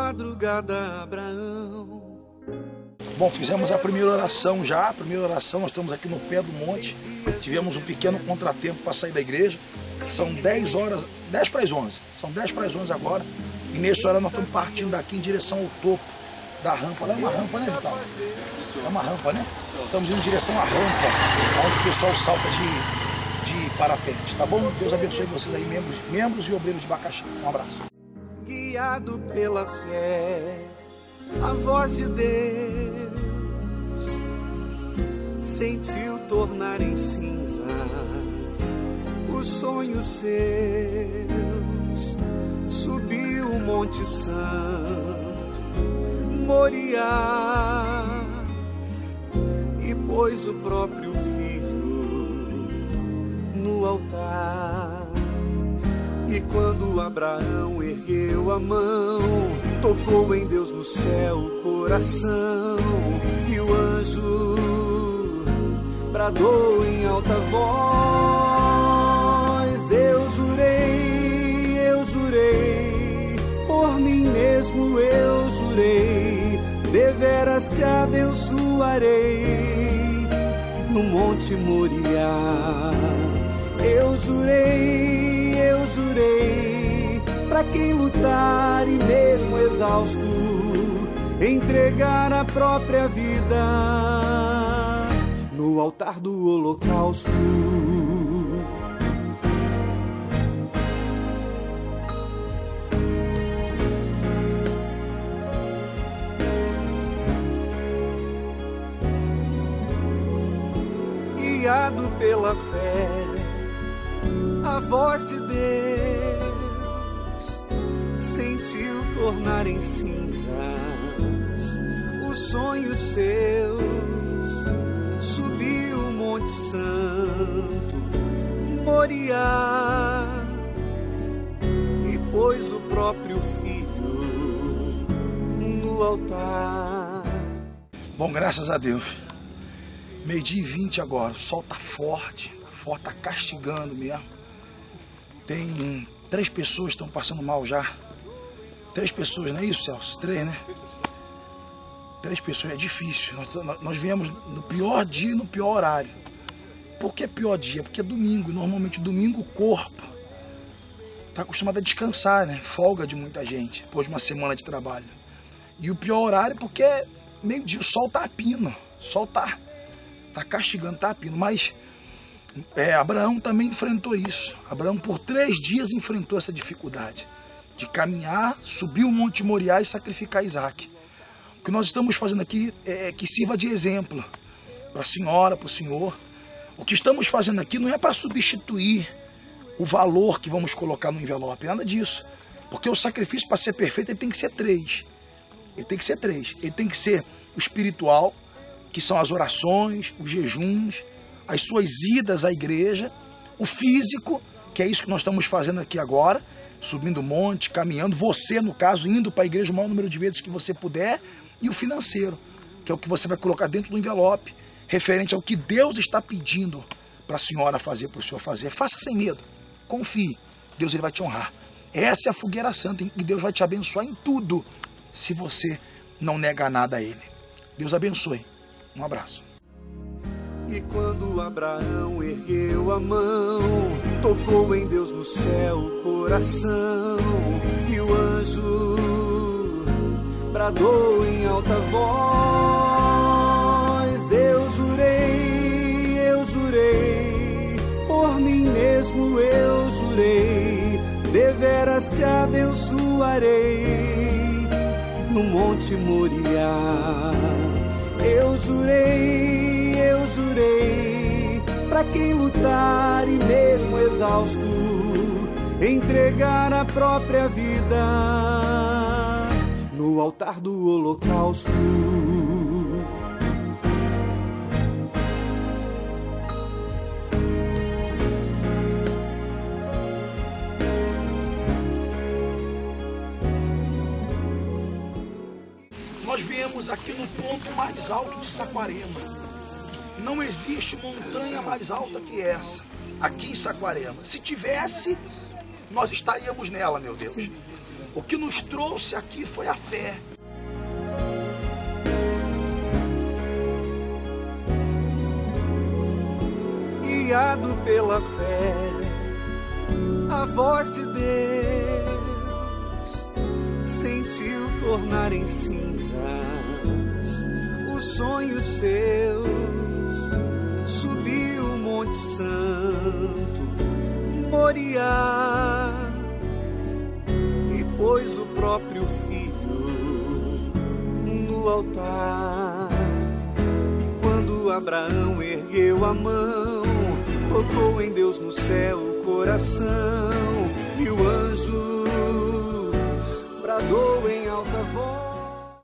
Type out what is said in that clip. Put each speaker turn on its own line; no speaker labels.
madrugada, Abraão.
Bom, fizemos a primeira oração já. A primeira oração, nós estamos aqui no pé do monte. Tivemos um pequeno contratempo para sair da igreja. São 10 horas, 10 para as 11. São 10 para as 11 agora. E nesse horário nós estamos partindo daqui em direção ao topo da rampa. Lá é uma rampa, né, Vital? É uma rampa, né? Estamos indo em direção à rampa, onde o pessoal salta de parapente. Tá bom? Deus abençoe vocês aí, membros e obreiros de Bacaxá. Um abraço.
Guiado pela fé, a voz de Deus sentiu tornar em cinzas os sonhos seus. Subiu o Monte Santo, Moriá, e pôs o próprio filho no altar. E quando Abraão ergueu a mão, tocou em Deus no céu o coração, e o anjo bradou em alta voz: eu jurei, por mim mesmo eu jurei, deveras te abençoarei no Monte Moriá. Eu jurei, pra quem lutar e mesmo exausto, entregar a própria vida no altar do holocausto. Guiado pela fé, a voz de Deus sentiu tornar em cinzas os sonhos seus. Subiu o Monte Santo, Moriá, e pôs o próprio filho no altar.
Bom, graças a Deus. 12h20 agora, o sol tá forte, tá castigando mesmo. Tem 3 pessoas que estão passando mal já. 3 pessoas, não é isso, Celso? 3, né? 3 pessoas, é difícil. Nós viemos no pior dia e no pior horário. Por que pior dia? Porque é domingo, e normalmente domingo o corpo tá acostumado a descansar, né? Folga de muita gente, depois de uma semana de trabalho. E o pior horário porque é meio-dia, o sol tá a pino, o sol tá castigando, tá a pino. Mas Abraão também enfrentou isso. Abraão por 3 dias enfrentou essa dificuldade de caminhar, subir o Monte Moriá e sacrificar Isaac. O que nós estamos fazendo aqui é que sirva de exemplo para a senhora, para o senhor. O que estamos fazendo aqui não é para substituir o valor que vamos colocar no envelope, nada disso. Porque o sacrifício, para ser perfeito, ele tem que ser 3. Ele tem que ser 3. Ele tem que ser o espiritual, que são as orações, os jejuns, as suas idas à igreja, o físico, que é isso que nós estamos fazendo aqui agora, subindo o monte, caminhando, você, no caso, indo para a igreja o maior número de vezes que você puder, e o financeiro, que é o que você vai colocar dentro do envelope, referente ao que Deus está pedindo para a senhora fazer, para o senhor fazer. Faça sem medo, confie, Deus ele vai te honrar. Essa é a fogueira santa, e Deus vai te abençoar em tudo, se você não nega nada a Ele. Deus abençoe. Um abraço.
E quando Abraão ergueu a mão, tocou em Deus no céu o coração, e o anjo bradou em alta voz: eu jurei, por mim mesmo eu jurei, deveras te abençoarei no Monte Moriá. Eu jurei, pra quem lutar e mesmo exausto, entregar a própria vida no altar do holocausto.
Nós viemos aqui no ponto mais alto de Saquarema. Não existe montanha mais alta que essa, aqui em Saquarema. Se tivesse, nós estaríamos nela, meu Deus. O que nos trouxe aqui foi a fé.
Guiado pela fé, a voz de Deus sentiu tornar em cinzas os sonhos seus. Subiu o Monte Santo, Moriá, e pôs o próprio filho no altar. E quando Abraão ergueu a mão, tocou em Deus no céu o coração, e o anjo bradou em alta voz.